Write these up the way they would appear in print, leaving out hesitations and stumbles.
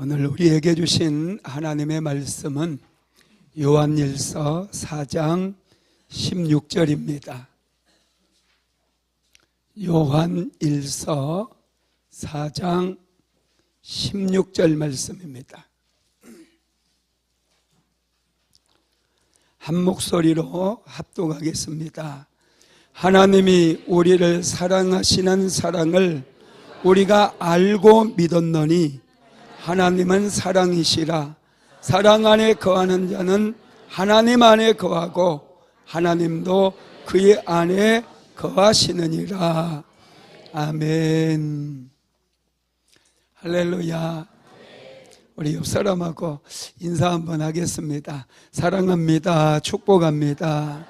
오늘 우리에게 주신 하나님의 말씀은 요한일서 4장 16절입니다. 요한일서 4장 16절 말씀입니다. 한 목소리로 합독하겠습니다. 하나님이 우리를 사랑하시는 사랑을 우리가 알고 믿었노니 하나님은 사랑이시라. 사랑 안에 거하는 자는 하나님 안에 거하고 하나님도 그의 안에 거하시느니라. 아멘. 할렐루야. 우리 옆 사람하고 인사 한번 하겠습니다. 사랑합니다. 축복합니다.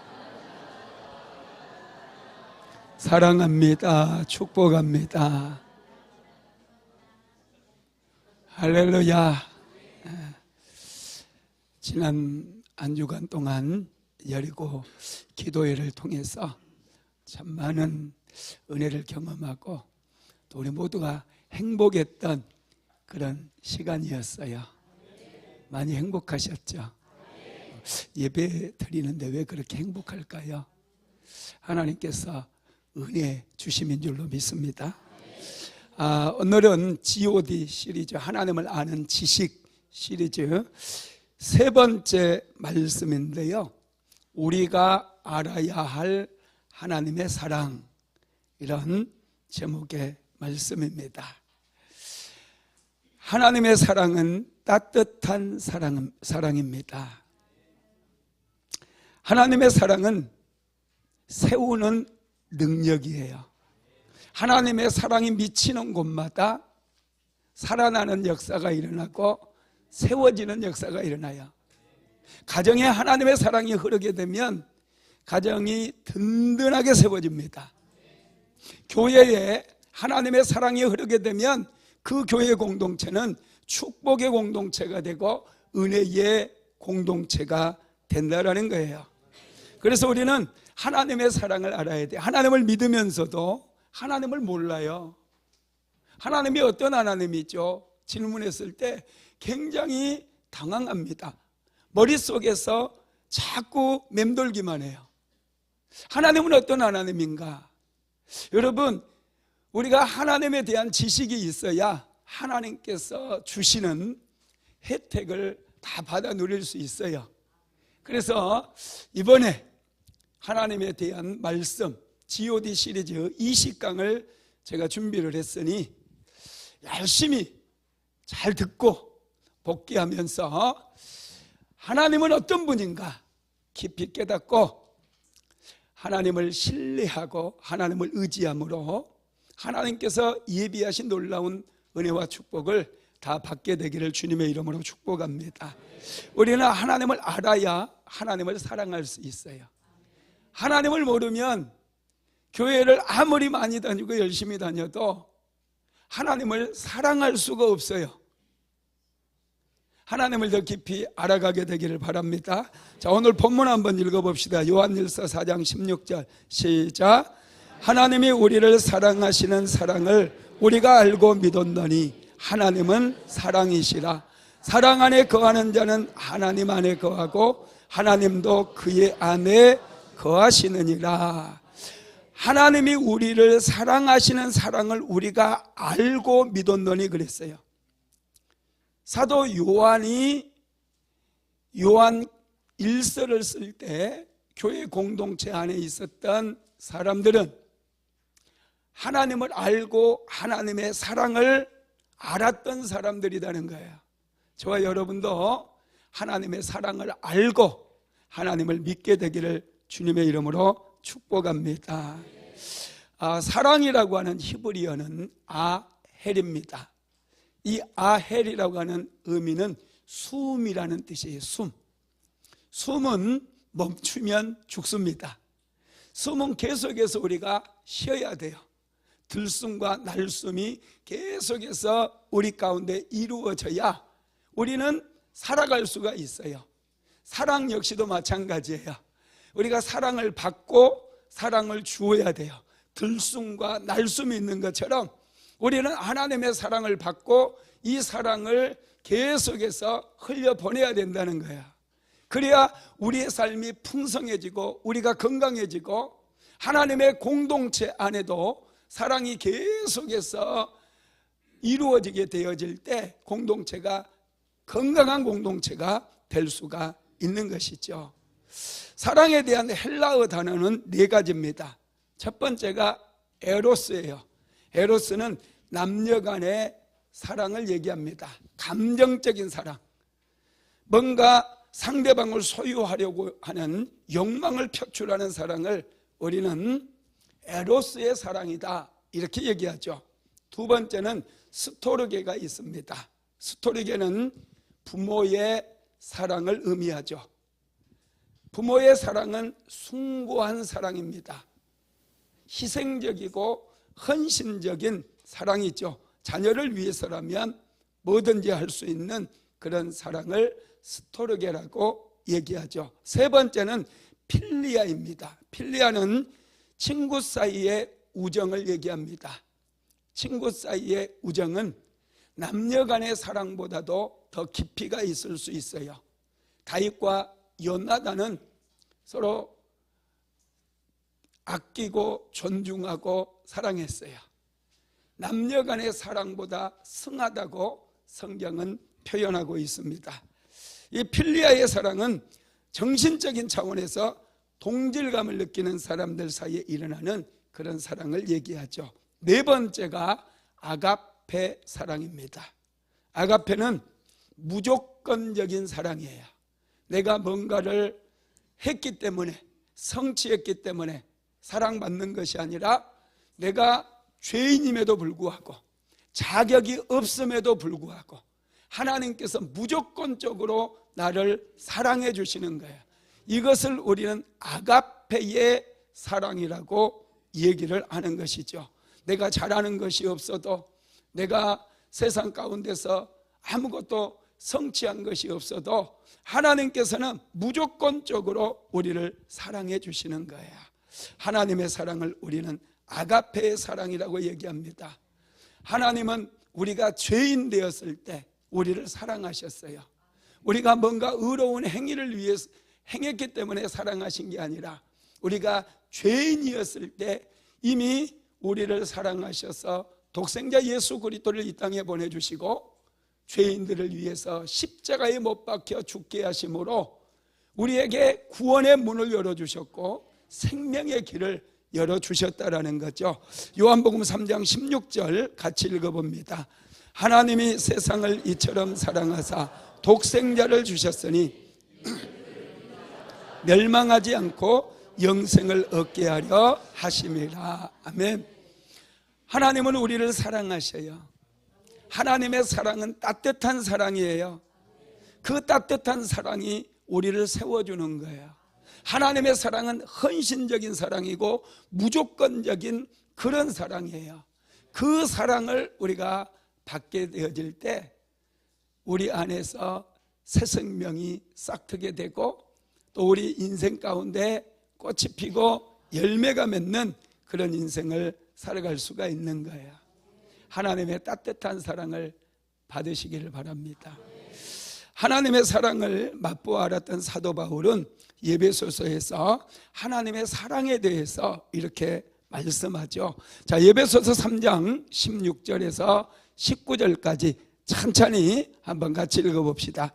사랑합니다. 축복합니다. 할렐루야. 지난 한 주간 동안 여리고 기도회를 통해서 참 많은 은혜를 경험하고 또 우리 모두가 행복했던 그런 시간이었어요. 많이 행복하셨죠? 예배 드리는데 왜 그렇게 행복할까요? 하나님께서 은혜 주심인 줄로 믿습니다. 오늘은 GOD 시리즈, 하나님을 아는 지식 시리즈 세 번째 말씀인데요, 우리가 알아야 할 하나님의 사랑, 이런 제목의 말씀입니다. 하나님의 사랑은 따뜻한 사랑입니다. 하나님의 사랑은 세우는 능력이에요. 하나님의 사랑이 미치는 곳마다 살아나는 역사가 일어나고 세워지는 역사가 일어나요. 가정에 하나님의 사랑이 흐르게 되면 가정이 든든하게 세워집니다. 교회에 하나님의 사랑이 흐르게 되면 그 교회 공동체는 축복의 공동체가 되고 은혜의 공동체가 된다라는 거예요. 그래서 우리는 하나님의 사랑을 알아야 돼요. 하나님을 믿으면서도 하나님을 몰라요. 하나님이 어떤 하나님이죠? 질문했을 때 굉장히 당황합니다. 머릿속에서 자꾸 맴돌기만 해요. 하나님은 어떤 하나님인가? 여러분, 우리가 하나님에 대한 지식이 있어야 하나님께서 주시는 혜택을 다 받아 누릴 수 있어요. 그래서 이번에 하나님에 대한 말씀 GOD 시리즈 20강을 제가 준비를 했으니 열심히 잘 듣고 복기하면서 하나님은 어떤 분인가 깊이 깨닫고 하나님을 신뢰하고 하나님을 의지함으로 하나님께서 예비하신 놀라운 은혜와 축복을 다 받게 되기를 주님의 이름으로 축복합니다. 우리는 하나님을 알아야 하나님을 사랑할 수 있어요. 하나님을 모르면 교회를 아무리 많이 다니고 열심히 다녀도 하나님을 사랑할 수가 없어요. 하나님을 더 깊이 알아가게 되기를 바랍니다. 자, 오늘 본문 한번 읽어봅시다. 요한일서 4장 16절 시작. 하나님이 우리를 사랑하시는 사랑을 우리가 알고 믿었노니 하나님은 사랑이시라. 사랑 안에 거하는 자는 하나님 안에 거하고 하나님도 그의 안에 거하시느니라. 하나님이 우리를 사랑하시는 사랑을 우리가 알고 믿었노니 그랬어요. 사도 요한이 요한 1서를 쓸 때 교회 공동체 안에 있었던 사람들은 하나님을 알고 하나님의 사랑을 알았던 사람들이라는 거예요. 저와 여러분도 하나님의 사랑을 알고 하나님을 믿게 되기를 주님의 이름으로 축복합니다. 사랑이라고 하는 히브리어는 아헬입니다. 이 아헬이라고 하는 의미는 숨이라는 뜻이에요. 숨은 멈추면 죽습니다. 숨은 계속해서 우리가 쉬어야 돼요. 들숨과 날숨이 계속해서 우리 가운데 이루어져야 우리는 살아갈 수가 있어요. 사랑 역시도 마찬가지예요. 우리가 사랑을 받고 사랑을 주어야 돼요. 들숨과 날숨이 있는 것처럼 우리는 하나님의 사랑을 받고 이 사랑을 계속해서 흘려보내야 된다는 거야. 그래야 우리의 삶이 풍성해지고 우리가 건강해지고 하나님의 공동체 안에도 사랑이 계속해서 이루어지게 되어질 때 공동체가 건강한 공동체가 될 수가 있는 것이죠. 사랑에 대한 헬라어 단어는 4가지입니다. 첫 번째가 에로스예요. 에로스는 남녀 간의 사랑을 얘기합니다. 감정적인 사랑, 뭔가 상대방을 소유하려고 하는 욕망을 표출하는 사랑을 우리는 에로스의 사랑이다 이렇게 얘기하죠. 두 번째는 스토르게가 있습니다. 스토르게는 부모의 사랑을 의미하죠. 부모의 사랑은 숭고한 사랑입니다. 희생적이고 헌신적인 사랑이죠. 자녀를 위해서라면 뭐든지 할 수 있는 그런 사랑을 스토르게라고 얘기하죠. 세 번째는 필리아입니다. 필리아는 친구 사이의 우정을 얘기합니다. 친구 사이의 우정은 남녀 간의 사랑보다도 더 깊이가 있을 수 있어요. 다윗과 요나단은 서로 아끼고 존중하고 사랑했어요. 남녀 간의 사랑보다 승하다고 성경은 표현하고 있습니다. 이 필리아의 사랑은 정신적인 차원에서 동질감을 느끼는 사람들 사이에 일어나는 그런 사랑을 얘기하죠. 네 번째가 아가페 사랑입니다. 아가페는 무조건적인 사랑이에요. 내가 뭔가를 했기 때문에, 성취했기 때문에 사랑받는 것이 아니라 내가 죄인임에도 불구하고 자격이 없음에도 불구하고 하나님께서 무조건적으로 나를 사랑해 주시는 거예요. 이것을 우리는 아가페의 사랑이라고 얘기를 하는 것이죠. 내가 잘하는 것이 없어도, 내가 세상 가운데서 아무것도 성취한 것이 없어도 하나님께서는 무조건적으로 우리를 사랑해 주시는 거예요. 하나님의 사랑을 우리는 아가페의 사랑이라고 얘기합니다. 하나님은 우리가 죄인 되었을 때 우리를 사랑하셨어요. 우리가 뭔가 의로운 행위를 위해서 행했기 때문에 사랑하신 게 아니라 우리가 죄인이었을 때 이미 우리를 사랑하셔서 독생자 예수 그리스도를 이 땅에 보내주시고 죄인들을 위해서 십자가에 못 박혀 죽게 하심으로 우리에게 구원의 문을 열어주셨고 생명의 길을 열어주셨다라는 거죠. 요한복음 3장 16절 같이 읽어봅니다. 하나님이 세상을 이처럼 사랑하사 독생자를 주셨으니 멸망하지 않고 영생을 얻게 하려 하심이라. 아멘. 하나님은 우리를 사랑하셔요. 하나님의 사랑은 따뜻한 사랑이에요. 그 따뜻한 사랑이 우리를 세워주는 거예요. 하나님의 사랑은 헌신적인 사랑이고 무조건적인 그런 사랑이에요. 그 사랑을 우리가 받게 되어질 때 우리 안에서 새 생명이 싹트게 되고 또 우리 인생 가운데 꽃이 피고 열매가 맺는 그런 인생을 살아갈 수가 있는 거예요. 하나님의 따뜻한 사랑을 받으시기를 바랍니다. 하나님의 사랑을 맛보아 알았던 사도 바울은 에베소서에서 하나님의 사랑에 대해서 이렇게 말씀하죠. 자, 에베소서 3장 16절에서 19절까지 천천히 한번 같이 읽어봅시다.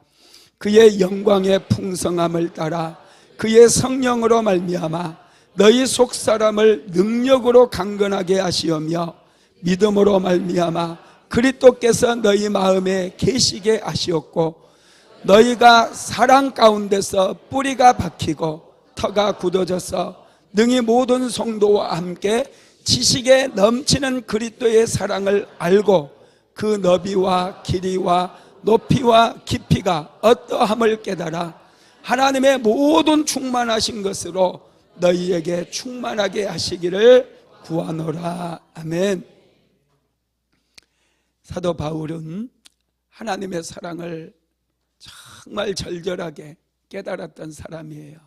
그의 영광의 풍성함을 따라 그의 성령으로 말미암아 너희 속사람을 능력으로 강건하게 하시오며 믿음으로 말미암아 그리스도께서 너희 마음에 계시게 하시었고 너희가 사랑 가운데서 뿌리가 박히고 터가 굳어져서 능히 모든 성도와 함께 지식에 넘치는 그리스도의 사랑을 알고 그 너비와 길이와 높이와 깊이가 어떠함을 깨달아 하나님의 모든 충만하신 것으로 너희에게 충만하게 하시기를 구하노라. 아멘. 사도 바울은 하나님의 사랑을 정말 절절하게 깨달았던 사람이에요.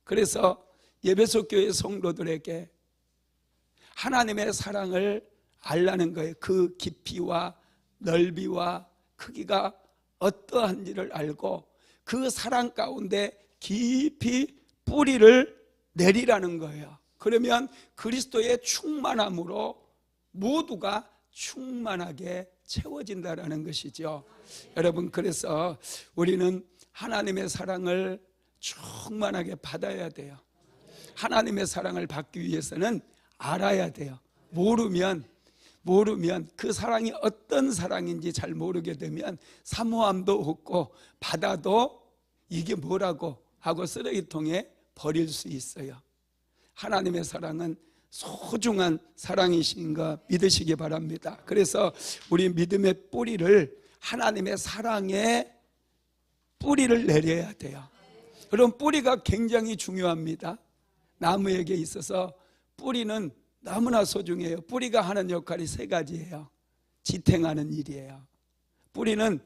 그래서 에베소 교회 성도들에게 하나님의 사랑을 알라는 거예요. 그 깊이와 넓이와 크기가 어떠한지를 알고 그 사랑 가운데 깊이 뿌리를 내리라는 거예요. 그러면 그리스도의 충만함으로 모두가 충만하게 채워진다라는 것이죠. 여러분, 그래서 우리는 하나님의 사랑을 충만하게 받아야 돼요. 하나님의 사랑을 받기 위해서는 알아야 돼요. 모르면 그 사랑이 어떤 사랑인지 잘 모르게 되면 사모함도 없고 받아도 이게 뭐라고 하고 쓰레기통에 버릴 수 있어요. 하나님의 사랑은 소중한 사랑이신 거 믿으시기 바랍니다. 그래서 우리 믿음의 뿌리를 하나님의 사랑에 뿌리를 내려야 돼요. 그럼 뿌리가 굉장히 중요합니다. 나무에게 있어서 뿌리는 너무나 소중해요. 뿌리가 하는 역할이 세 가지예요. 지탱하는 일이에요. 뿌리는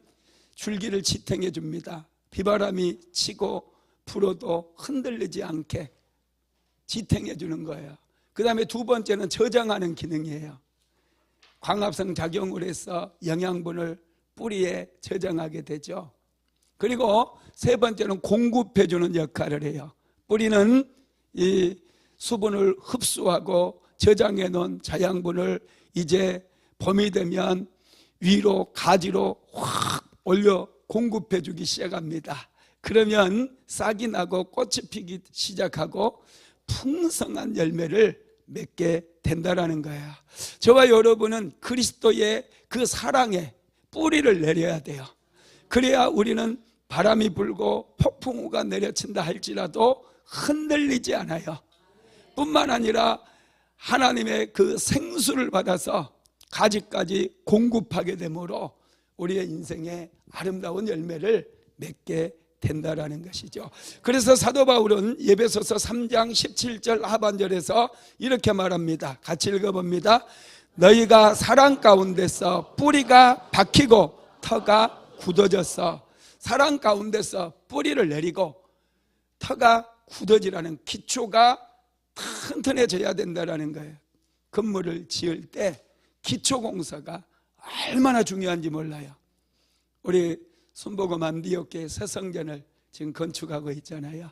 줄기를 지탱해 줍니다. 비바람이 치고 불어도 흔들리지 않게 지탱해 주는 거예요. 그 다음에 두 번째는 저장하는 기능이에요. 광합성 작용을 해서 영양분을 뿌리에 저장하게 되죠. 그리고 세 번째는 공급해 주는 역할을 해요. 뿌리는 이 수분을 흡수하고 저장해 놓은 자양분을 이제 봄이 되면 위로 가지로 확 올려 공급해 주기 시작합니다. 그러면 싹이 나고 꽃이 피기 시작하고 풍성한 열매를 맺게 된다라는 거야. 저와 여러분은 그리스도의 그 사랑에 뿌리를 내려야 돼요. 그래야 우리는 바람이 불고 폭풍우가 내려친다 할지라도 흔들리지 않아요. 뿐만 아니라 하나님의 그 생수를 받아서 가지까지 공급하게 되므로 우리의 인생에 아름다운 열매를 맺게 된다라는 것이죠. 그래서 사도 바울은 에베소서 3장 17절 하반절에서 이렇게 말합니다. 같이 읽어봅니다. 너희가 사랑 가운데서 뿌리가 박히고 터가 굳어졌어. 사랑 가운데서 뿌리를 내리고 터가 굳어지라는 기초가 튼튼해져야 된다는 거예요. 건물을 지을 때 기초공사가 얼마나 중요한지 몰라요. 우리 순복음 안디옥교회 새 성전을 지금 건축하고 있잖아요.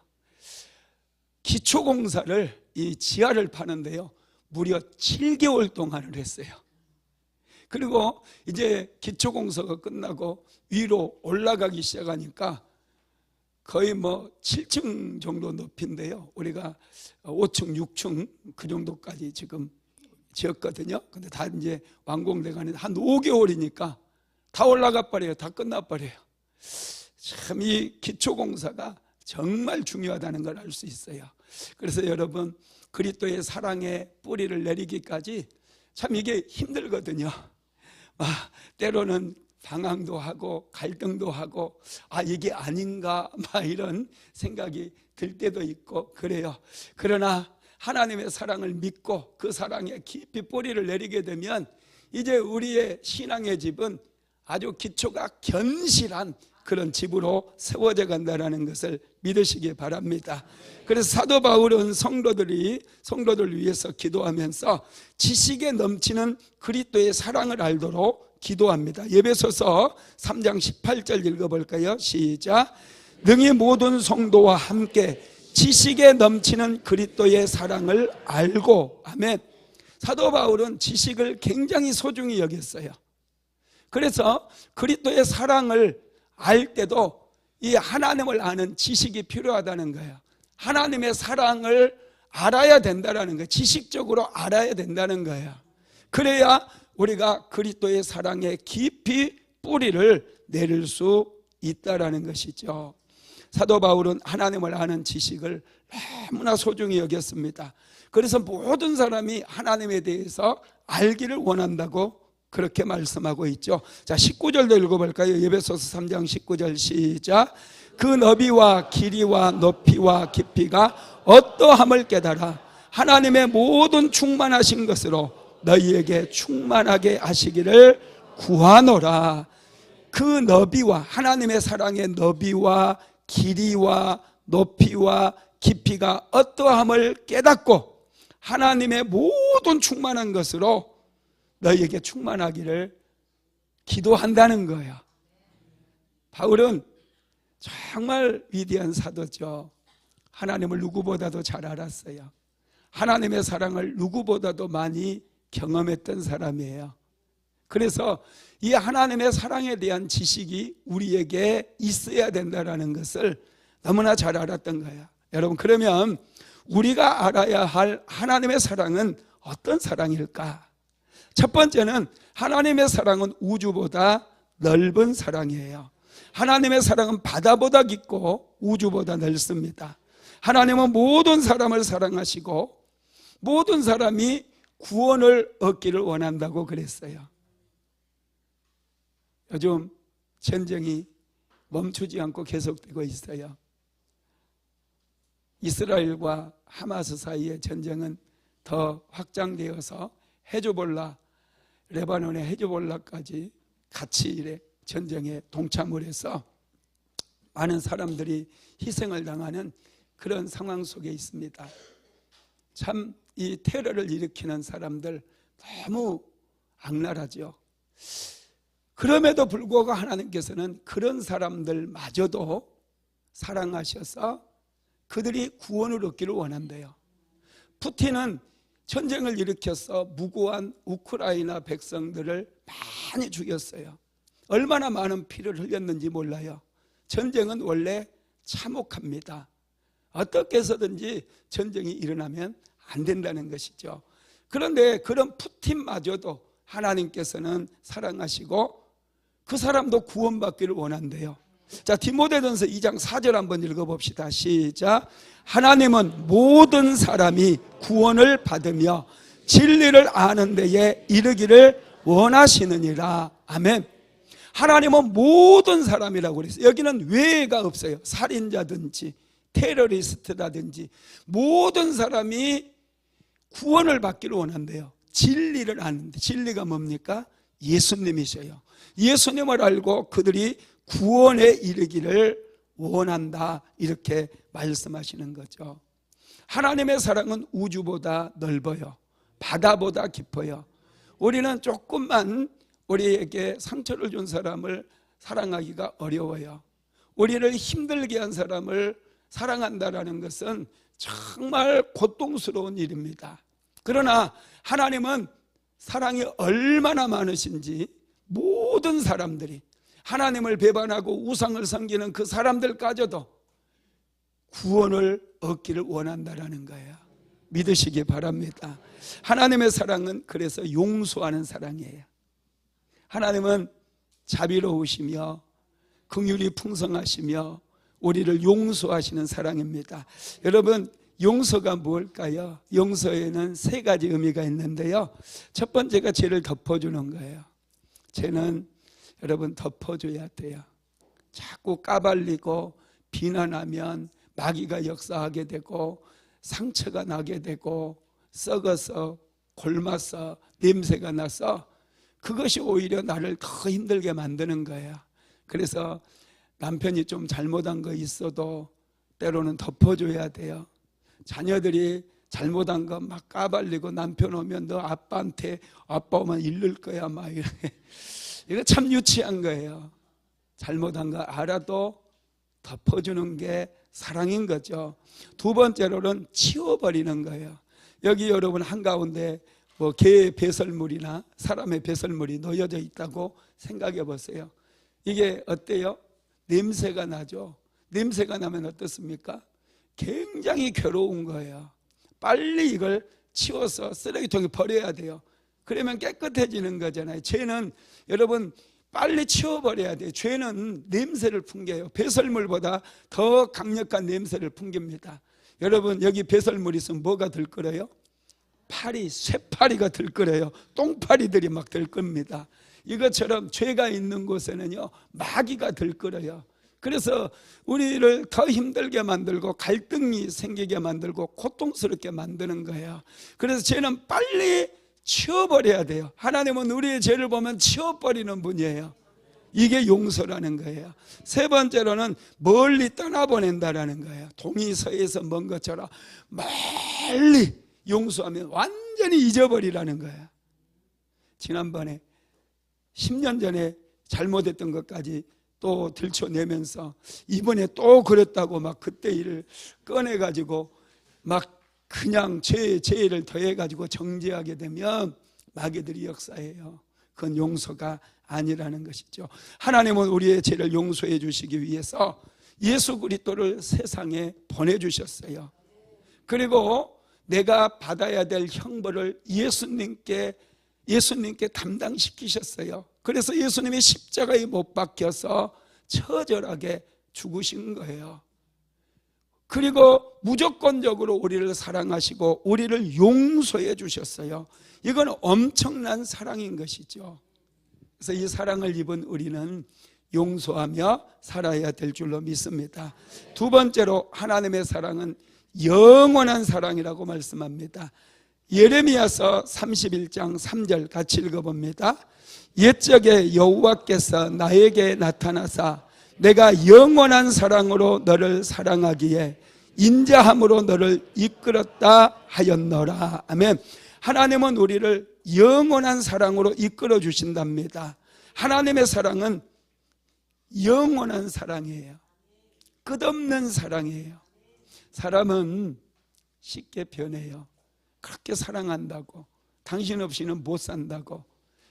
기초공사를 이 지하를 파는데요 무려 7개월 동안을 했어요. 그리고 이제 기초공사가 끝나고 위로 올라가기 시작하니까 거의 7층 정도 높이인데요 우리가 5층, 6층 그 정도까지 지금 지었거든요. 근데 다 이제 완공돼 가는 한 5개월이니까 다 올라가 버려요. 다 끝나 버려요. 참 이 기초공사가 정말 중요하다는 걸 알 수 있어요. 그래서 여러분 그리스도의 사랑에 뿌리를 내리기까지 참 이게 힘들거든요. 때로는 방황도 하고 갈등도 하고 이게 아닌가 이런 생각이 들 때도 있고 그래요. 그러나 하나님의 사랑을 믿고 그 사랑에 깊이 뿌리를 내리게 되면 이제 우리의 신앙의 집은 아주 기초가 견실한 그런 집으로 세워져 간다는 것을 믿으시기 바랍니다. 그래서 사도 바울은 성도들 위해서 기도하면서 지식에 넘치는 그리스도의 사랑을 알도록 기도합니다. 에베소서 3장 18절 읽어볼까요? 시작. 능히 모든 성도와 함께 지식에 넘치는 그리스도의 사랑을 알고. 아멘. 사도 바울은 지식을 굉장히 소중히 여겼어요. 그래서 그리스도의 사랑을 알 때도 이 하나님을 아는 지식이 필요하다는 거예요. 하나님의 사랑을 알아야 된다는 거예요. 지식적으로 알아야 된다는 거예요. 그래야 우리가 그리스도의 사랑에 깊이 뿌리를 내릴 수 있다라는 것이죠. 사도 바울은 하나님을 아는 지식을 너무나 소중히 여겼습니다. 그래서 모든 사람이 하나님에 대해서 알기를 원한다고 그렇게 말씀하고 있죠. 자, 19절도 읽어볼까요? 에베소서 3장 19절 시작. 그 너비와 길이와 높이와 깊이가 어떠함을 깨달아 하나님의 모든 충만하신 것으로 너희에게 충만하게 하시기를 구하노라. 그 너비와 하나님의 사랑의 너비와 길이와 높이와 깊이가 어떠함을 깨닫고 하나님의 모든 충만한 것으로 너희에게 충만하기를 기도한다는 거예요. 바울은 정말 위대한 사도죠. 하나님을 누구보다도 잘 알았어요. 하나님의 사랑을 누구보다도 많이 경험했던 사람이에요. 그래서 이 하나님의 사랑에 대한 지식이 우리에게 있어야 된다는 것을 너무나 잘 알았던 거예요. 여러분, 그러면 우리가 알아야 할 하나님의 사랑은 어떤 사랑일까? 첫 번째는 하나님의 사랑은 우주보다 넓은 사랑이에요. 하나님의 사랑은 바다보다 깊고 우주보다 넓습니다. 하나님은 모든 사람을 사랑하시고 모든 사람이 구원을 얻기를 원한다고 그랬어요. 요즘 전쟁이 멈추지 않고 계속되고 있어요. 이스라엘과 하마스 사이의 전쟁은 더 확장되어서 헤즈볼라, 레바논의 헤즈볼라까지 같이 전쟁에 동참을 해서 많은 사람들이 희생을 당하는 그런 상황 속에 있습니다. 참 이 테러를 일으키는 사람들 너무 악랄하죠. 그럼에도 불구하고 하나님께서는 그런 사람들마저도 사랑하셔서 그들이 구원을 얻기를 원한대요. 푸틴은 전쟁을 일으켜서 무고한 우크라이나 백성들을 많이 죽였어요. 얼마나 많은 피를 흘렸는지 몰라요. 전쟁은 원래 참혹합니다. 어떻게 해서든지 전쟁이 일어나면 안 된다는 것이죠. 그런데 그런 푸틴마저도 하나님께서는 사랑하시고 그 사람도 구원받기를 원한대요. 자, 디모데전서 2장 4절 한번 읽어봅시다. 시작. 하나님은 모든 사람이 구원을 받으며 진리를 아는 데에 이르기를 원하시느니라. 아멘. 하나님은 모든 사람이라고 그랬어요. 여기는 외가 없어요. 살인자든지 테러리스트라든지 모든 사람이 구원을 받기를 원한대요. 진리를 아는데, 진리가 뭡니까? 예수님이셔요. 예수님을 알고 그들이 구원에 이르기를 원한다, 이렇게 말씀하시는 거죠. 하나님의 사랑은 우주보다 넓어요. 바다보다 깊어요. 우리는 조금만 우리에게 상처를 준 사람을 사랑하기가 어려워요. 우리를 힘들게 한 사람을 사랑한다는 것은 정말 고통스러운 일입니다. 그러나 하나님은 사랑이 얼마나 많으신지 모든 사람들이, 하나님을 배반하고 우상을 섬기는 그 사람들까지도 구원을 얻기를 원한다는 거예요. 믿으시기 바랍니다. 하나님의 사랑은 그래서 용서하는 사랑이에요. 하나님은 자비로우시며 긍휼이 풍성하시며 우리를 용서하시는 사랑입니다. 여러분, 용서가 뭘까요? 용서에는 세 가지 의미가 있는데요. 첫 번째가 죄를 덮어주는 거예요. 죄는 여러분 덮어줘야 돼요. 자꾸 까발리고 비난하면 마귀가 역사하게 되고 상처가 나게 되고 썩어서 골마서 냄새가 나서 그것이 오히려 나를 더 힘들게 만드는 거예요. 그래서 남편이 좀 잘못한 거 있어도 때로는 덮어줘야 돼요. 자녀들이 잘못한 거 막 까발리고 남편 오면 너 아빠한테, 아빠 오면 잃을 거야 막 이렇게. 이거 참 유치한 거예요. 잘못한 거 알아도 덮어주는 게 사랑인 거죠. 두 번째로는 치워버리는 거예요. 여기 여러분 한가운데 뭐 개의 배설물이나 사람의 배설물이 놓여져 있다고 생각해 보세요. 이게 어때요? 냄새가 나죠. 냄새가 나면 어떻습니까? 굉장히 괴로운 거예요. 빨리 이걸 치워서 쓰레기통에 버려야 돼요. 그러면 깨끗해지는 거잖아요. 죄는 여러분 빨리 치워버려야 돼요. 죄는 냄새를 풍겨요. 배설물보다 더 강력한 냄새를 풍깁니다. 여러분 여기 배설물 있으면 뭐가 들끓어요? 파리, 쇠파리가 들끓어요. 똥파리들이 막 들끓습니다. 이것처럼 죄가 있는 곳에는요 마귀가 들끓어요. 그래서 우리를 더 힘들게 만들고 갈등이 생기게 만들고 고통스럽게 만드는 거예요. 그래서 죄는 빨리 치워버려야 돼요. 하나님은 우리의 죄를 보면 치워버리는 분이에요. 이게 용서라는 거예요. 세 번째로는 멀리 떠나보낸다라는 거예요. 동이 서에서 먼 것처럼 멀리 용서하면 완전히 잊어버리라는 거예요. 지난번에 10년 전에 잘못했던 것까지 또 들춰내면서 이번에 또 그랬다고 막 그때 일을 꺼내가지고 막 그냥 죄를 더해가지고 정죄하게 되면 마귀들이 역사해요. 그건 용서가 아니라는 것이죠. 하나님은 우리의 죄를 용서해 주시기 위해서 예수 그리스도를 세상에 보내주셨어요. 그리고 내가 받아야 될 형벌을 예수님께 담당시키셨어요. 그래서 예수님이 십자가에 못 박혀서 처절하게 죽으신 거예요. 그리고 무조건적으로 우리를 사랑하시고 우리를 용서해 주셨어요. 이건 엄청난 사랑인 것이죠. 그래서 이 사랑을 입은 우리는 용서하며 살아야 될 줄로 믿습니다. 두 번째로 하나님의 사랑은 영원한 사랑이라고 말씀합니다. 예레미야서 31장 3절 같이 읽어봅니다. 옛적에 여호와께서 나에게 나타나사 내가 영원한 사랑으로 너를 사랑하기에 인자함으로 너를 이끌었다 하였노라. 아멘. 하나님은 우리를 영원한 사랑으로 이끌어 주신답니다. 하나님의 사랑은 영원한 사랑이에요. 끝없는 사랑이에요. 사람은 쉽게 변해요. 그렇게 사랑한다고, 당신 없이는 못 산다고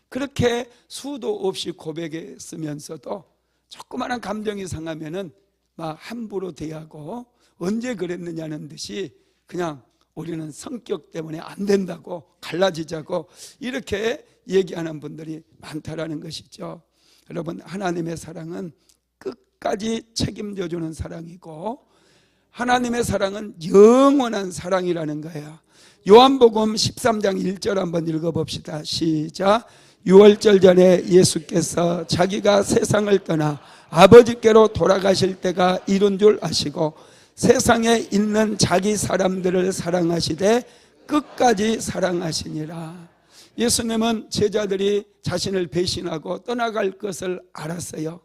그렇게 수도 없이 고백했으면서도 조그마한 감정이 상하면은 막 함부로 대하고 언제 그랬느냐는 듯이 그냥 우리는 성격 때문에 안 된다고 갈라지자고 이렇게 얘기하는 분들이 많다라는 것이죠. 여러분, 하나님의 사랑은 끝까지 책임져 주는 사랑이고 하나님의 사랑은 영원한 사랑이라는 거예요. 요한복음 13장 1절 한번 읽어봅시다. 시작. 유월절 전에 예수께서 자기가 세상을 떠나 아버지께로 돌아가실 때가 이른 줄 아시고 세상에 있는 자기 사람들을 사랑하시되 끝까지 사랑하시니라. 예수님은 제자들이 자신을 배신하고 떠나갈 것을 알았어요.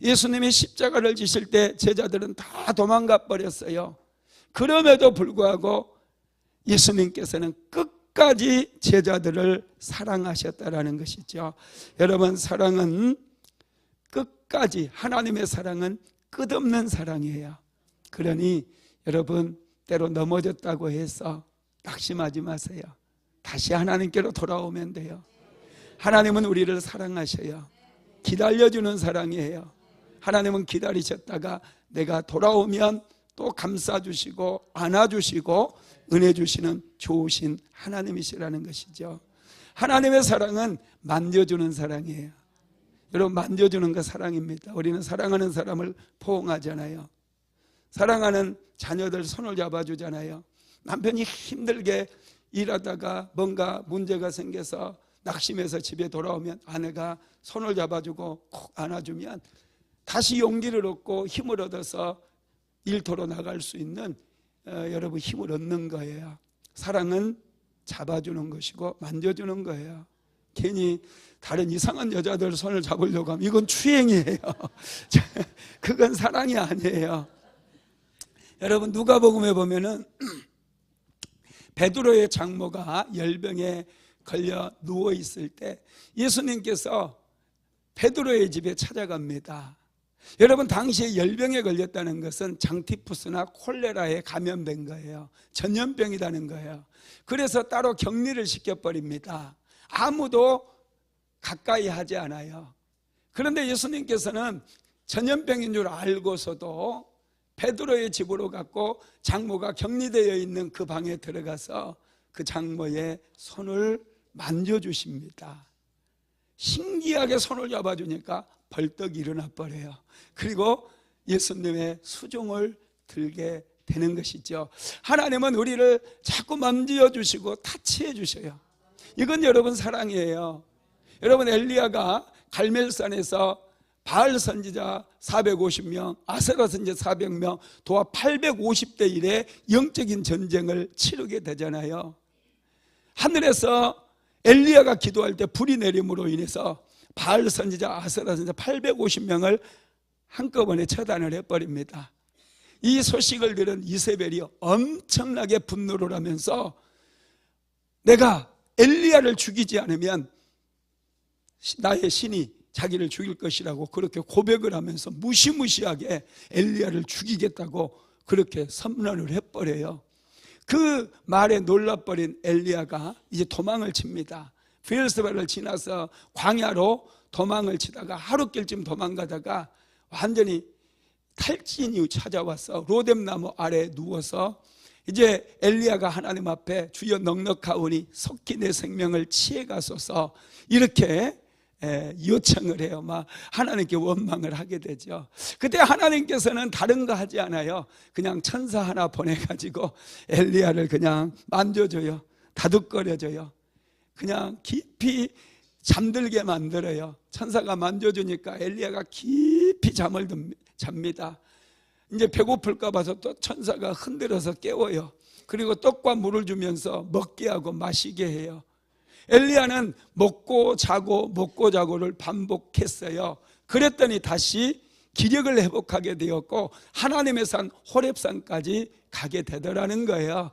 예수님이 십자가를 지실 때 제자들은 다 도망가 버렸어요. 그럼에도 불구하고 예수님께서는 끝까지 제자들을 사랑하셨다라는 것이죠. 여러분, 사랑은 끝까지, 하나님의 사랑은 끝없는 사랑이에요. 그러니 여러분, 때로 넘어졌다고 해서 낙심하지 마세요. 다시 하나님께로 돌아오면 돼요. 하나님은 우리를 사랑하셔요. 기다려주는 사랑이에요. 하나님은 기다리셨다가 내가 돌아오면 또 감싸주시고 안아주시고 은혜 주시는 좋으신 하나님이시라는 것이죠. 하나님의 사랑은 만져주는 사랑이에요. 여러분, 만져주는 거 사랑입니다. 우리는 사랑하는 사람을 포옹하잖아요. 사랑하는 자녀들 손을 잡아주잖아요. 남편이 힘들게 일하다가 뭔가 문제가 생겨서 낙심해서 집에 돌아오면 아내가 손을 잡아주고 콕 안아주면 다시 용기를 얻고 힘을 얻어서 일터로 나갈 수 있는 여러분 힘을 얻는 거예요. 사랑은 잡아주는 것이고 만져주는 거예요. 괜히 다른 이상한 여자들 손을 잡으려고 하면 이건 추행이에요. 그건 사랑이 아니에요. 여러분, 누가복음에 보면은 베드로의 장모가 열병에 걸려 누워 있을 때 예수님께서 베드로의 집에 찾아갑니다. 여러분, 당시에 열병에 걸렸다는 것은 장티푸스나 콜레라에 감염된 거예요. 전염병이라는 거예요. 그래서 따로 격리를 시켜버립니다. 아무도 가까이 하지 않아요. 그런데 예수님께서는 전염병인 줄 알고서도 베드로의 집으로 갔고 장모가 격리되어 있는 그 방에 들어가서 그 장모의 손을 만져주십니다. 신기하게 손을 잡아주니까 벌떡 일어나 버려요. 그리고 예수님의 수종을 들게 되는 것이죠. 하나님은 우리를 자꾸 만져주시고 타치해 주셔요. 이건 여러분 사랑이에요. 여러분, 엘리야가 갈멜산에서 바알 선지자 450명, 아세라 선지자 400명, 도와 850대 1의 영적인 전쟁을 치르게 되잖아요. 하늘에서 엘리야가 기도할 때 불이 내림으로 인해서 바알 선지자, 아세라 선지자 850명을 한꺼번에 처단을 해버립니다. 이 소식을 들은 이세벨이 엄청나게 분노를 하면서 내가 엘리야를 죽이지 않으면 나의 신이 자기를 죽일 것이라고 그렇게 고백을 하면서 무시무시하게 엘리야를 죽이겠다고 그렇게 선언을 해버려요. 그 말에 놀라버린 엘리야가 이제 도망을 칩니다. 베엘세바를 지나서 광야로 도망을 치다가 하루길쯤 도망가다가 완전히 탈진이 찾아와서 로뎀나무 아래에 누워서 이제 엘리야가 하나님 앞에 주여 넉넉하오니 속히 내 생명을 취해가소서 이렇게 요청을 해요. 막 하나님께 원망을 하게 되죠. 그때 하나님께서는 다른 거 하지 않아요. 그냥 천사 하나 보내가지고 엘리야를 그냥 만져줘요. 다독거려줘요. 그냥 깊이 잠들게 만들어요. 천사가 만져주니까 엘리야가 깊이 잠을 잡니다. 이제 배고플까 봐서 또 천사가 흔들어서 깨워요. 그리고 떡과 물을 주면서 먹게 하고 마시게 해요. 엘리야는 먹고 자고를 반복했어요. 그랬더니 다시 기력을 회복하게 되었고 하나님의 산 호렙산까지 가게 되더라는 거예요.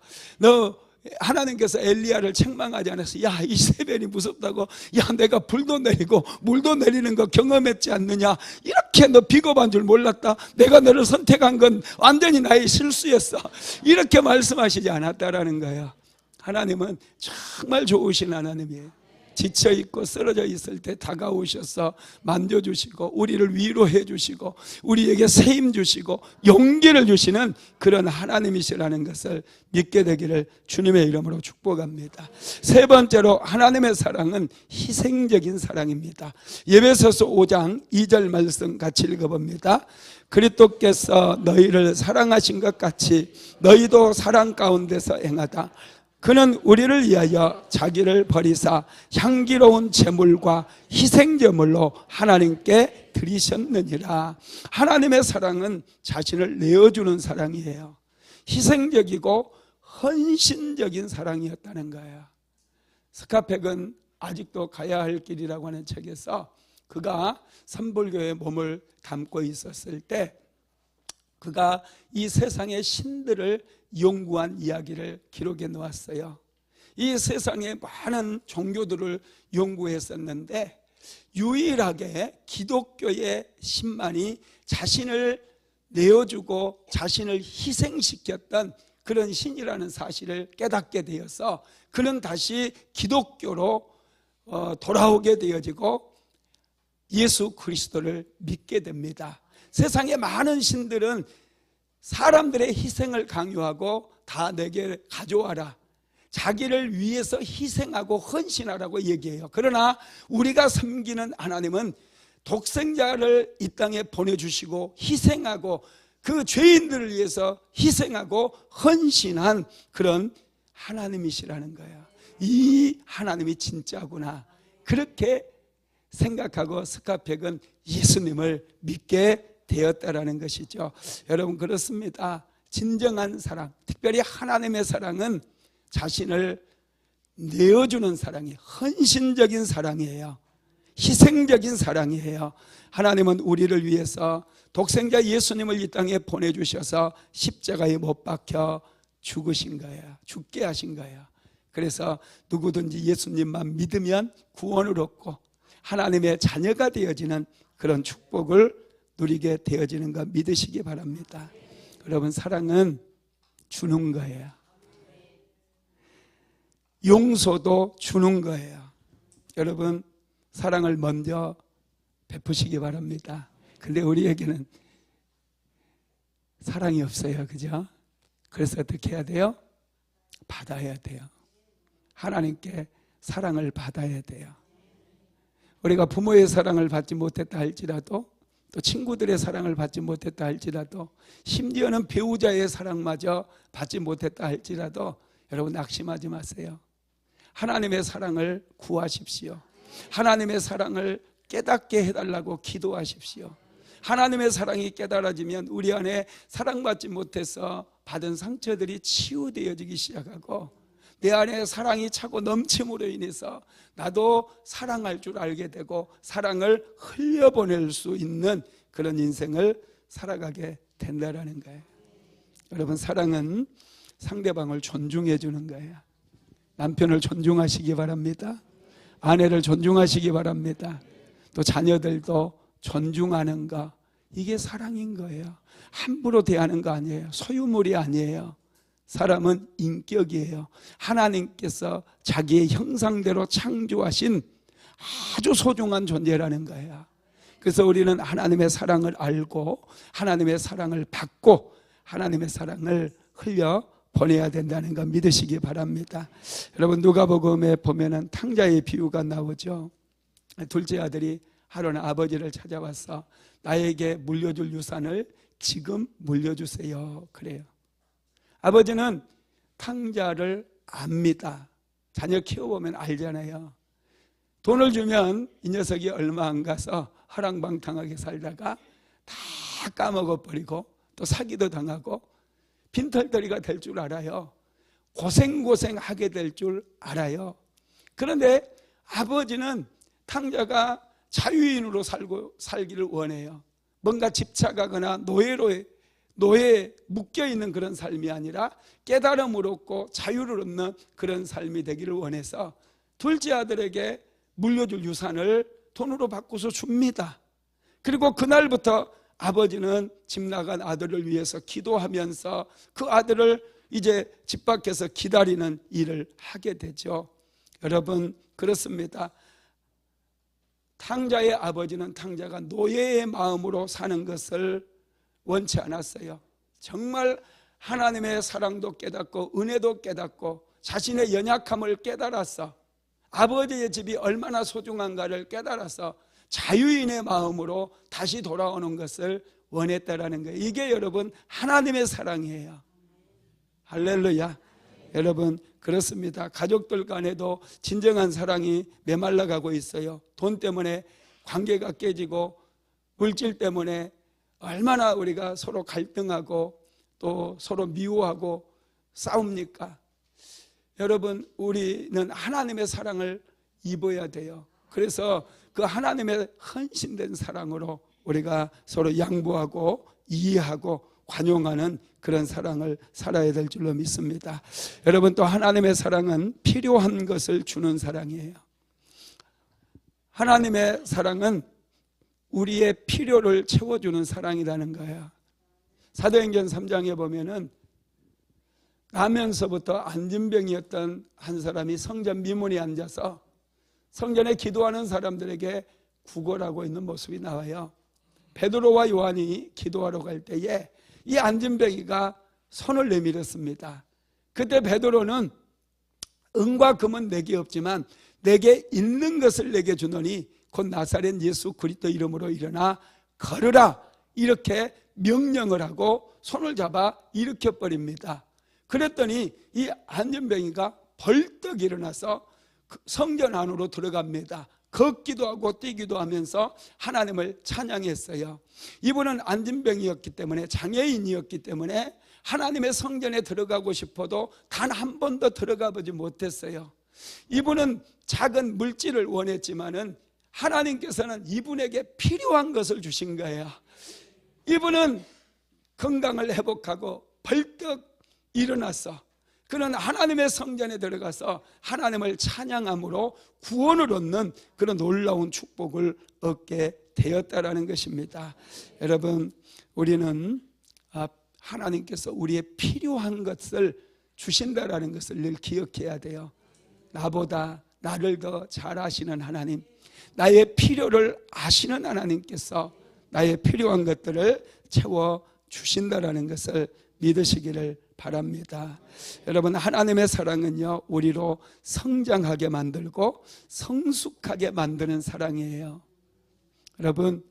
하나님께서 엘리야를 책망하지 않았어요. 야, 이세벨이 무섭다고, 야, 내가 불도 내리고 물도 내리는 거 경험했지 않느냐, 이렇게 너 비겁한 줄 몰랐다, 내가 너를 선택한 건 완전히 나의 실수였어, 이렇게 말씀하시지 않았다라는 거예요. 하나님은 정말 좋으신 하나님이에요. 지쳐있고 쓰러져 있을 때 다가오셔서 만져주시고 우리를 위로해 주시고 우리에게 세임 주시고 용기를 주시는 그런 하나님이시라는 것을 믿게 되기를 주님의 이름으로 축복합니다. 세 번째로 하나님의 사랑은 희생적인 사랑입니다. 에베소서 5장 2절 말씀 같이 읽어봅니다. 그리스도께서 너희를 사랑하신 것 같이 너희도 사랑 가운데서 행하다. 그는 우리를 위하여 자기를 버리사 향기로운 제물과 희생제물로 하나님께 드리셨느니라. 하나님의 사랑은 자신을 내어주는 사랑이에요. 희생적이고 헌신적인 사랑이었다는 거예요. 스카펙은 아직도 가야 할 길이라고 하는 책에서 그가 선불교에 몸을 담고 있었을 때 그가 이 세상의 신들을 연구한 이야기를 기록해 놓았어요. 이 세상의 많은 종교들을 연구했었는데 유일하게 기독교의 신만이 자신을 내어주고 자신을 희생시켰던 그런 신이라는 사실을 깨닫게 되어서 그는 다시 기독교로 돌아오게 되어지고 예수 그리스도를 믿게 됩니다. 세상의 많은 신들은 사람들의 희생을 강요하고 다 내게 가져와라, 자기를 위해서 희생하고 헌신하라고 얘기해요. 그러나 우리가 섬기는 하나님은 독생자를 이 땅에 보내주시고 희생하고 그 죄인들을 위해서 희생하고 헌신한 그런 하나님이시라는 거예요. 이 하나님이 진짜구나, 그렇게 생각하고 스카펙은 예수님을 믿게 되었다라는 것이죠. 여러분, 그렇습니다. 진정한 사랑, 특별히 하나님의 사랑은 자신을 내어주는 사랑이에요. 헌신적인 사랑이에요. 희생적인 사랑이에요. 하나님은 우리를 위해서 독생자 예수님을 이 땅에 보내주셔서 십자가에 못 박혀 죽으신 거예요. 죽게 하신 거예요. 그래서 누구든지 예수님만 믿으면 구원을 얻고 하나님의 자녀가 되어지는 그런 축복을 누리게 되어지는 것 믿으시기 바랍니다. 여러분, 사랑은 주는 거예요. 용서도 주는 거예요. 여러분, 사랑을 먼저 베푸시기 바랍니다. 근데 우리에게는 사랑이 없어요. 그죠? 그래서 어떻게 해야 돼요? 받아야 돼요. 하나님께 사랑을 받아야 돼요. 우리가 부모의 사랑을 받지 못했다 할지라도, 또 친구들의 사랑을 받지 못했다 할지라도, 심지어는 배우자의 사랑마저 받지 못했다 할지라도 여러분, 낙심하지 마세요. 하나님의 사랑을 구하십시오. 하나님의 사랑을 깨닫게 해달라고 기도하십시오. 하나님의 사랑이 깨달아지면 우리 안에 사랑받지 못해서 받은 상처들이 치유되어지기 시작하고 내 안에 사랑이 차고 넘침으로 인해서 나도 사랑할 줄 알게 되고 사랑을 흘려보낼 수 있는 그런 인생을 살아가게 된다는 거예요. 여러분, 사랑은 상대방을 존중해 주는 거예요. 남편을 존중하시기 바랍니다. 아내를 존중하시기 바랍니다. 또 자녀들도 존중하는가, 이게 사랑인 거예요. 함부로 대하는 거 아니에요. 소유물이 아니에요. 사람은 인격이에요. 하나님께서 자기의 형상대로 창조하신 아주 소중한 존재라는 거예요. 그래서 우리는 하나님의 사랑을 알고 하나님의 사랑을 받고 하나님의 사랑을 흘려 보내야 된다는 거 믿으시기 바랍니다. 여러분, 누가복음에 보면은 탕자의 비유가 나오죠. 둘째 아들이 하루는 아버지를 찾아와서 나에게 물려줄 유산을 지금 물려주세요, 그래요. 아버지는 탕자를 압니다. 자녀 키워보면 알잖아요. 돈을 주면 이 녀석이 얼마 안 가서 허랑방탕하게 살다가 다 까먹어버리고 또 사기도 당하고 빈털터리가 될 줄 알아요. 고생하게 될 줄 알아요. 그런데 아버지는 탕자가 자유인으로 살기를 원해요. 뭔가 집착하거나 노예에 묶여있는 그런 삶이 아니라 깨달음을 얻고 자유를 얻는 그런 삶이 되기를 원해서 둘째 아들에게 물려줄 유산을 돈으로 바꿔서 줍니다. 그리고 그날부터 아버지는 집 나간 아들을 위해서 기도하면서 그 아들을 이제 집 밖에서 기다리는 일을 하게 되죠. 여러분, 그렇습니다. 탕자의 아버지는 탕자가 노예의 마음으로 사는 것을 원치 않았어요. 정말 하나님의 사랑도 깨닫고 은혜도 깨닫고 자신의 연약함을 깨달아서 아버지의 집이 얼마나 소중한가를 깨달아서 자유인의 마음으로 다시 돌아오는 것을 원했다라는 거예요. 이게 여러분 하나님의 사랑이에요. 할렐루야. 여러분, 그렇습니다. 가족들 간에도 진정한 사랑이 메말라가고 있어요. 돈 때문에 관계가 깨지고 물질 때문에 얼마나 우리가 서로 갈등하고 또 서로 미워하고 싸웁니까? 여러분, 우리는 하나님의 사랑을 입어야 돼요. 그래서 그 하나님의 헌신된 사랑으로 우리가 서로 양보하고 이해하고 관용하는 그런 사랑을 살아야 될 줄로 믿습니다. 여러분, 또 하나님의 사랑은 필요한 것을 주는 사랑이에요. 하나님의 사랑은 우리의 필요를 채워주는 사랑이라는 거예요. 사도행전 3장에 보면은 나면서부터 안진병이었던 한 사람이 성전 미문에 앉아서 성전에 기도하는 사람들에게 구걸하고 있는 모습이 나와요. 베드로와 요한이 기도하러 갈 때에 이 안진병이가 손을 내밀었습니다. 그때 베드로는 은과 금은 내게 없지만 내게 있는 것을 내게 주노니 곧 나사렛 예수 그리스도 이름으로 일어나 걸으라, 이렇게 명령을 하고 손을 잡아 일으켜버립니다. 그랬더니 이 안진병이가 벌떡 일어나서 성전 안으로 들어갑니다. 걷기도 하고 뛰기도 하면서 하나님을 찬양했어요. 이분은 안진병이었기 때문에, 장애인이었기 때문에 하나님의 성전에 들어가고 싶어도 단 한 번도 들어가 보지 못했어요. 이분은 작은 물질을 원했지만은 하나님께서는 이분에게 필요한 것을 주신 거예요. 이분은 건강을 회복하고 벌떡 일어나서 그는 하나님의 성전에 들어가서 하나님을 찬양함으로 구원을 얻는 그런 놀라운 축복을 얻게 되었다라는 것입니다. 여러분, 우리는 하나님께서 우리의 필요한 것을 주신다라는 것을 늘 기억해야 돼요. 나보다 나를 더 잘 아시는 하나님, 나의 필요를 아시는 하나님께서 나의 필요한 것들을 채워주신다라는 것을 믿으시기를 바랍니다. 여러분, 하나님의 사랑은요, 우리로 성장하게 만들고 성숙하게 만드는 사랑이에요. 여러분,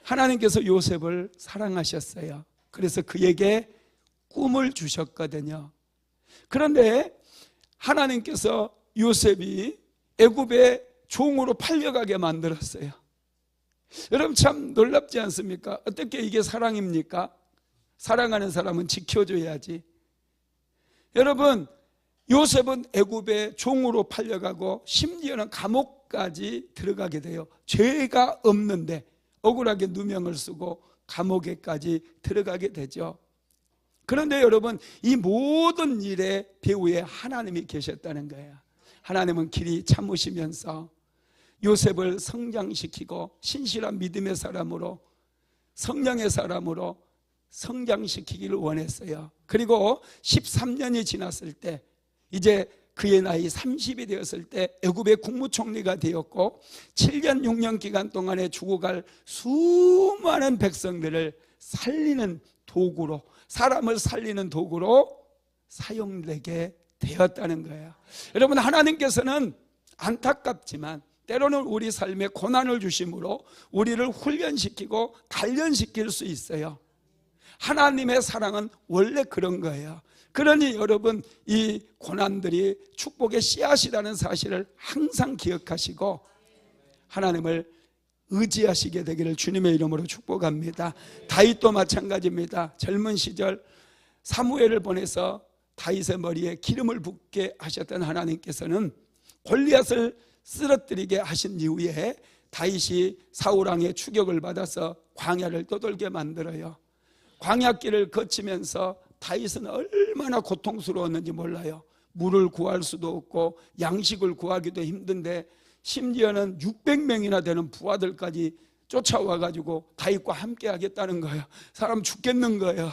하나님께서 요셉을 사랑하셨어요. 그래서 그에게 꿈을 주셨거든요. 그런데 하나님께서 요셉이 애굽의 종으로 팔려가게 만들었어요. 여러분, 참 놀랍지 않습니까? 어떻게 이게 사랑입니까? 사랑하는 사람은 지켜줘야지. 여러분, 요셉은 애굽의 종으로 팔려가고 심지어는 감옥까지 들어가게 돼요. 죄가 없는데 억울하게 누명을 쓰고 감옥에까지 들어가게 되죠. 그런데 여러분, 이 모든 일의 배후에 하나님이 계셨다는 거예요. 하나님은 길이 참으시면서 요셉을 성장시키고 신실한 믿음의 사람으로, 성령의 사람으로 성장시키기를 원했어요. 그리고 13년이 지났을 때, 이제 그의 나이 30이 되었을 때 애굽의 국무총리가 되었고, 7년 6년 기간 동안에 죽어갈 수많은 백성들을 살리는 도구로, 사람을 살리는 도구로 사용되게 되었다는 거예요. 여러분, 하나님께서는 안타깝지만 때로는 우리 삶에 고난을 주심으로 우리를 훈련시키고 단련시킬 수 있어요. 하나님의 사랑은 원래 그런 거예요. 그러니 여러분, 이 고난들이 축복의 씨앗이라는 사실을 항상 기억하시고 하나님을 의지하시게 되기를 주님의 이름으로 축복합니다. 다윗도 마찬가지입니다. 젊은 시절 사무엘을 보내서 다윗의 머리에 기름을 붓게 하셨던 하나님께서는 골리앗을 쓰러뜨리게 하신 이후에 다윗이 사울왕의 추격을 받아서 광야를 떠돌게 만들어요. 광야길을 거치면서 다윗은 얼마나 고통스러웠는지 몰라요. 물을 구할 수도 없고 양식을 구하기도 힘든데 심지어는 600명이나 되는 부하들까지 쫓아와가지고 다윗과 함께 하겠다는 거예요. 사람 죽겠는 거예요.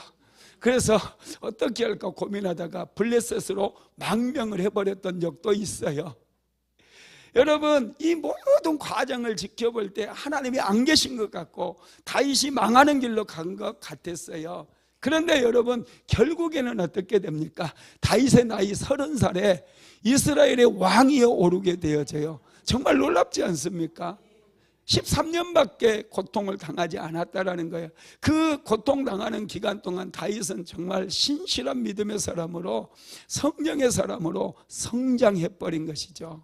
그래서 어떻게 할까 고민하다가 블레셋으로 망명을 해버렸던 적도 있어요. 여러분, 이 모든 과정을 지켜볼 때 하나님이 안 계신 것 같고 다윗이 망하는 길로 간 것 같았어요. 그런데 여러분, 결국에는 어떻게 됩니까? 다윗의 나이 30살에 이스라엘의 왕위에 오르게 되어져요. 정말 놀랍지 않습니까? 13년밖에 고통을 당하지 않았다라는 거예요. 그 고통당하는 기간 동안 다윗은 정말 신실한 믿음의 사람으로, 성령의 사람으로 성장해버린 것이죠.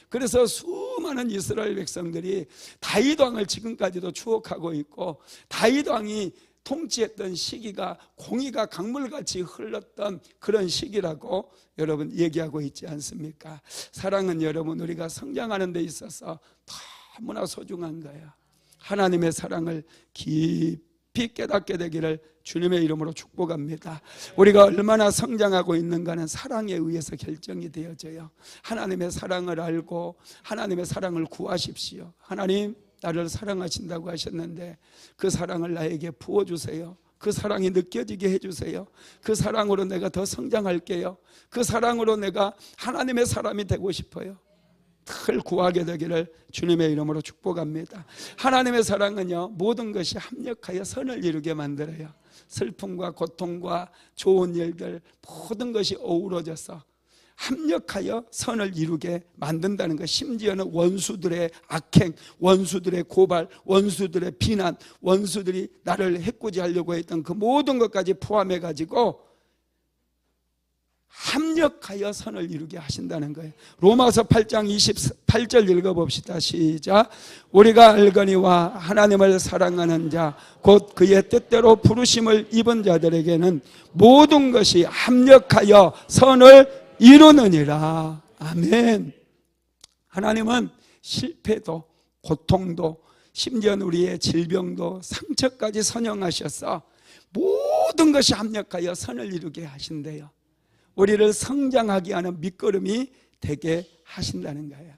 그래서 수많은 이스라엘 백성들이 다윗 왕을 지금까지도 추억하고 있고, 다윗 왕이 통치했던 시기가 공의가 강물같이 흘렀던 그런 시기라고 여러분 얘기하고 있지 않습니까? 사랑은 여러분, 우리가 성장하는 데 있어서 너무나 소중한 거야. 하나님의 사랑을 깊이 깨닫게 되기를 주님의 이름으로 축복합니다. 우리가 얼마나 성장하고 있는가는 사랑에 의해서 결정이 되어져요. 하나님의 사랑을 알고 하나님의 사랑을 구하십시오. 하나님, 나를 사랑하신다고 하셨는데 그 사랑을 나에게 부어주세요. 그 사랑이 느껴지게 해주세요. 그 사랑으로 내가 더 성장할게요. 그 사랑으로 내가 하나님의 사람이 되고 싶어요. 늘 구하게 되기를 주님의 이름으로 축복합니다. 하나님의 사랑은요, 모든 것이 합력하여 선을 이루게 만들어요. 슬픔과 고통과 좋은 일들 모든 것이 어우러져서 합력하여 선을 이루게 만든다는 것. 심지어는 원수들의 악행, 원수들의 고발, 원수들의 비난, 원수들이 나를 해코지하려고 했던 그 모든 것까지 포함해 가지고 합력하여 선을 이루게 하신다는 거예요. 로마서 8장 28절 읽어봅시다. 시작. 우리가 알거니와 하나님을 사랑하는 자 곧 그의 뜻대로 부르심을 입은 자들에게는 모든 것이 합력하여 선을 이루느니라. 아멘. 하나님은 실패도 고통도 심지어는 우리의 질병도 상처까지 선용하셔서 모든 것이 합력하여 선을 이루게 하신대요. 우리를 성장하게 하는 밑거름이 되게 하신다는 거예요.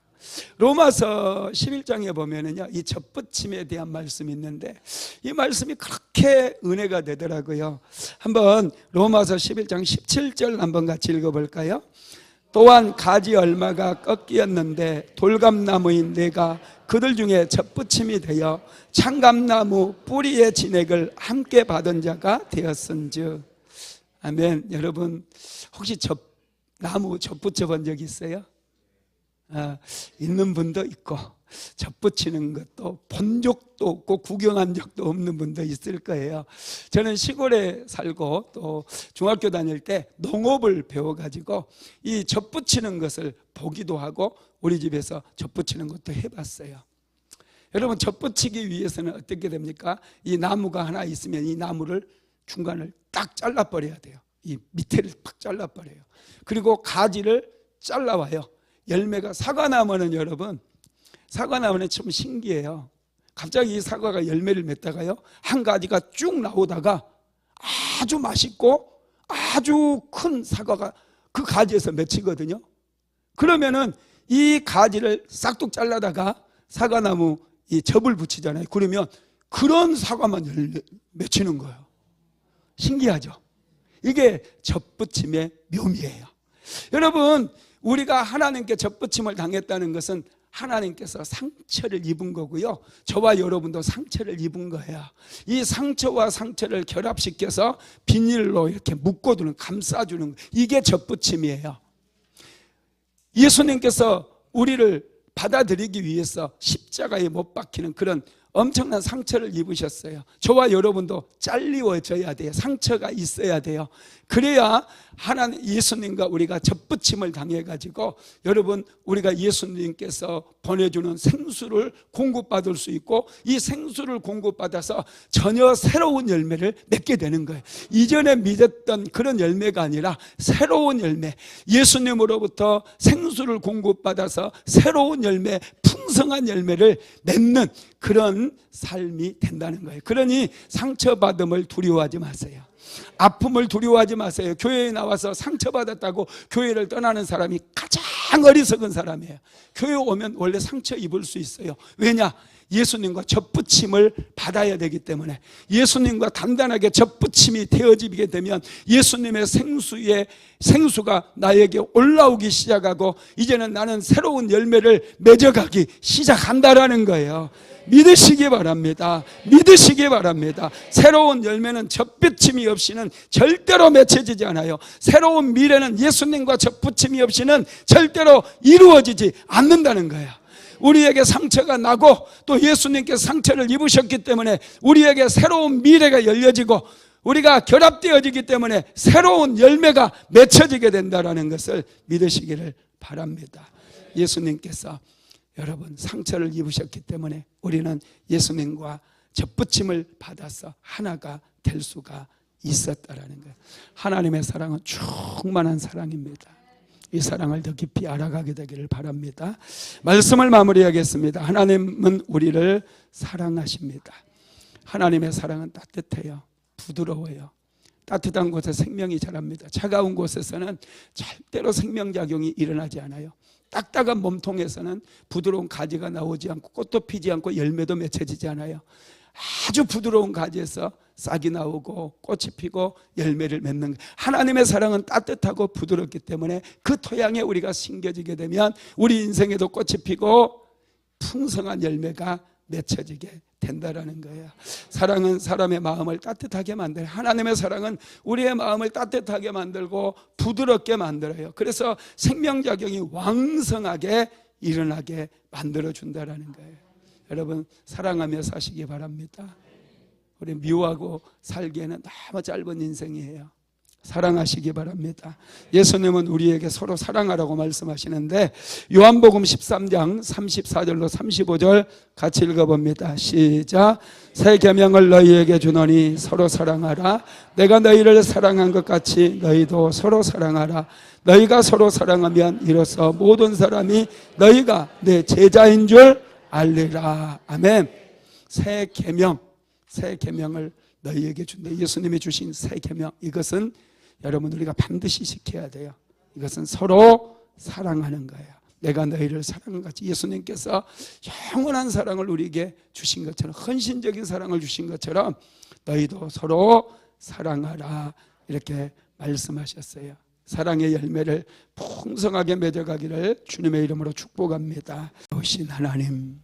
로마서 11장에 보면은요, 이 젖붙임에 대한 말씀이 있는데 이 말씀이 그렇게 은혜가 되더라고요. 한번 로마서 11장 17절 한번 같이 읽어볼까요? 또한 가지 얼마가 꺾이었는데 돌감나무인 내가 그들 중에 젖붙임이 되어 창감나무 뿌리의 진액을 함께 받은 자가 되었은즉. 아멘. 여러분, 혹시 나무 젖붙여 본 적 있어요? 있는 분도 있고 젖붙이는 것도 본 적도 없고 구경한 적도 없는 분도 있을 거예요. 저는 시골에 살고 또 중학교 다닐 때 농업을 배워가지고 이 젖붙이는 것을 보기도 하고 우리 집에서 젖붙이는 것도 해봤어요. 여러분, 젖붙이기 위해서는 어떻게 됩니까? 이 나무가 하나 있으면 이 나무를 중간을 딱 잘라버려야 돼요. 이 밑에를 팍 잘라버려요. 그리고 가지를 잘라와요. 열매가, 사과나무는 여러분, 사과나무는 참 신기해요. 갑자기 이 사과가 열매를 맺다가요, 한 가지가 쭉 나오다가 아주 맛있고 아주 큰 사과가 그 가지에서 맺히거든요. 그러면은 이 가지를 싹둑 잘라다가 사과나무 이 접을 붙이잖아요. 그러면 그런 사과만 맺히는 거예요. 신기하죠? 이게 접붙임의 묘미예요. 여러분, 우리가 하나님께 접붙임을 당했다는 것은 하나님께서 상처를 입은 거고요, 저와 여러분도 상처를 입은 거예요. 이 상처와 상처를 결합시켜서 비닐로 이렇게 묶어두는, 감싸주는, 이게 접붙임이에요. 예수님께서 우리를 받아들이기 위해서 십자가에 못 박히는 그런 엄청난 상처를 입으셨어요. 저와 여러분도 잘리워져야 돼요. 상처가 있어야 돼요. 그래야 하나님, 예수님과 우리가 접붙임을 당해가지고, 여러분, 우리가 예수님께서 보내주는 생수를 공급받을 수 있고, 이 생수를 공급받아서 전혀 새로운 열매를 맺게 되는 거예요. 이전에 맺었던 그런 열매가 아니라 새로운 열매, 예수님으로부터 생수를 공급받아서 새로운 열매, 풍성한 열매를 맺는 그런 삶이 된다는 거예요. 그러니 상처받음을 두려워하지 마세요. 아픔을 두려워하지 마세요. 교회에 나와서 상처받았다고 교회를 떠나는 사람이 가장 어리석은 사람이에요. 교회 오면 원래 상처 입을 수 있어요. 왜냐? 예수님과 접붙임을 받아야 되기 때문에. 예수님과 단단하게 접붙임이 되어지게 되면 예수님의 생수가 나에게 올라오기 시작하고, 이제는 나는 새로운 열매를 맺어가기 시작한다라는 거예요. 믿으시기 바랍니다. 믿으시기 바랍니다. 새로운 열매는 접붙임이 없이는 절대로 맺혀지지 않아요. 새로운 미래는 예수님과 접붙임이 없이는 절대로 이루어지지 않는다는 거예요. 우리에게 상처가 나고 또 예수님께서 상처를 입으셨기 때문에 우리에게 새로운 미래가 열려지고, 우리가 결합되어지기 때문에 새로운 열매가 맺혀지게 된다는 것을 믿으시기를 바랍니다. 예수님께서 여러분 상처를 입으셨기 때문에 우리는 예수님과 접붙임을 받아서 하나가 될 수가 있었다라는 거예요. 하나님의 사랑은 충만한 사랑입니다. 이 사랑을 더 깊이 알아가게 되기를 바랍니다. 말씀을 마무리하겠습니다. 하나님은 우리를 사랑하십니다. 하나님의 사랑은 따뜻해요. 부드러워요. 따뜻한 곳에 생명이 자랍니다. 차가운 곳에서는 절대로 생명작용이 일어나지 않아요. 딱딱한 몸통에서는 부드러운 가지가 나오지 않고 꽃도 피지 않고 열매도 맺혀지지 않아요. 아주 부드러운 가지에서 싹이 나오고 꽃이 피고 열매를 맺는, 하나님의 사랑은 따뜻하고 부드럽기 때문에 그 토양에 우리가 심겨지게 되면 우리 인생에도 꽃이 피고 풍성한 열매가 맺혀지게 된다라는 거예요. 사랑은 사람의 마음을 따뜻하게 만들어요. 하나님의 사랑은 우리의 마음을 따뜻하게 만들고 부드럽게 만들어요. 그래서 생명작용이 왕성하게 일어나게 만들어준다라는 거예요. 여러분, 사랑하며 사시기 바랍니다. 우리 미워하고 살기에는 너무 짧은 인생이에요. 사랑하시기 바랍니다. 예수님은 우리에게 서로 사랑하라고 말씀하시는데, 요한복음 13장 34절로 35절 같이 읽어봅니다. 시작. 새 계명을 너희에게 주노니 서로 사랑하라. 내가 너희를 사랑한 것 같이 너희도 서로 사랑하라. 너희가 서로 사랑하면 이로써 모든 사람이 너희가 내 제자인 줄 알리라. 아멘. 새 계명을 너희에게 준다. 예수님이 주신 새 계명, 이것은 여러분 우리가 반드시 지켜야 돼요. 이것은 서로 사랑하는 거예요. 내가 너희를 사랑한 같이 예수님께서 영원한 사랑을 우리에게 주신 것처럼, 헌신적인 사랑을 주신 것처럼 너희도 서로 사랑하라, 이렇게 말씀하셨어요. 사랑의 열매를 풍성하게 맺어가기를 주님의 이름으로 축복합니다. 오신 하나님,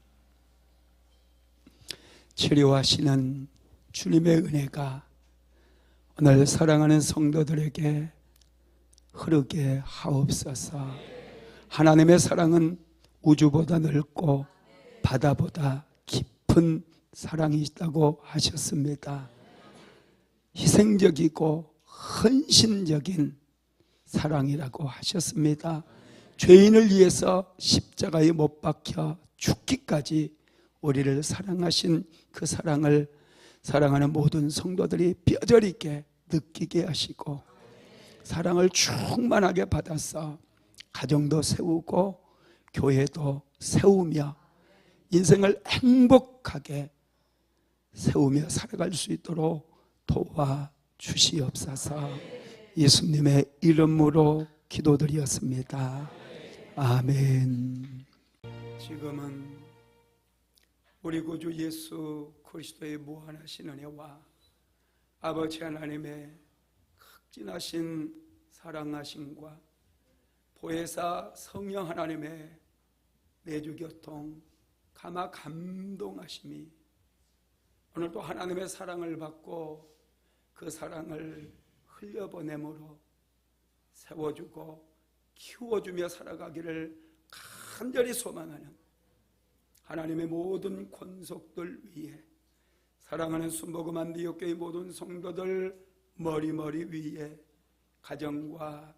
치료하시는 주님의 은혜가 오늘 사랑하는 성도들에게 흐르게 하옵소서. 하나님의 사랑은 우주보다 넓고 바다보다 깊은 사랑이 있다고 하셨습니다. 희생적이고 헌신적인 사랑이라고 하셨습니다. 죄인을 위해서 십자가에 못 박혀 죽기까지 우리를 사랑하신 그 사랑을 사랑하는 모든 성도들이 뼈저리 있게 느끼게 하시고, 사랑을 충만하게 받아서 가정도 세우고 교회도 세우며 인생을 행복하게 세우며 살아갈 수 있도록 도와주시옵소서. 예수님의 이름으로 기도드렸습니다. 아멘. 지금은 우리 구주 예수 그리스도의 무한하신 은혜와 아버지 하나님의 극진하신 사랑하심과 보혜사 성령 하나님의 내주교통 감화 감동하심이 오늘도 하나님의 사랑을 받고 그 사랑을 흘려보내므로 세워주고 키워주며 살아가기를 간절히 소망하는 하나님의 모든 권속들 위에 사랑하는 순복음 안디옥교회 모든 성도들 머리머리 위에 가정과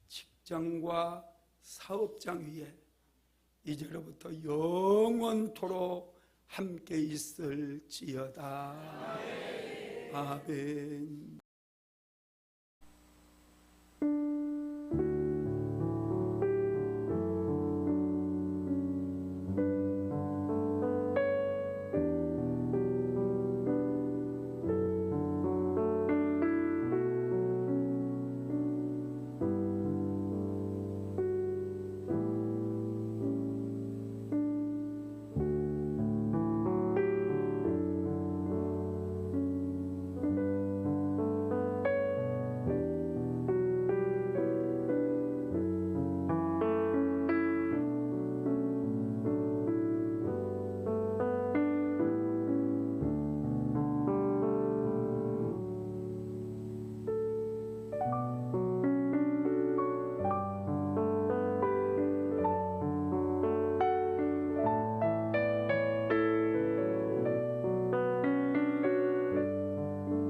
직장과 사업장 위에 이제로부터 영원토록 함께 있을지어다. 아멘.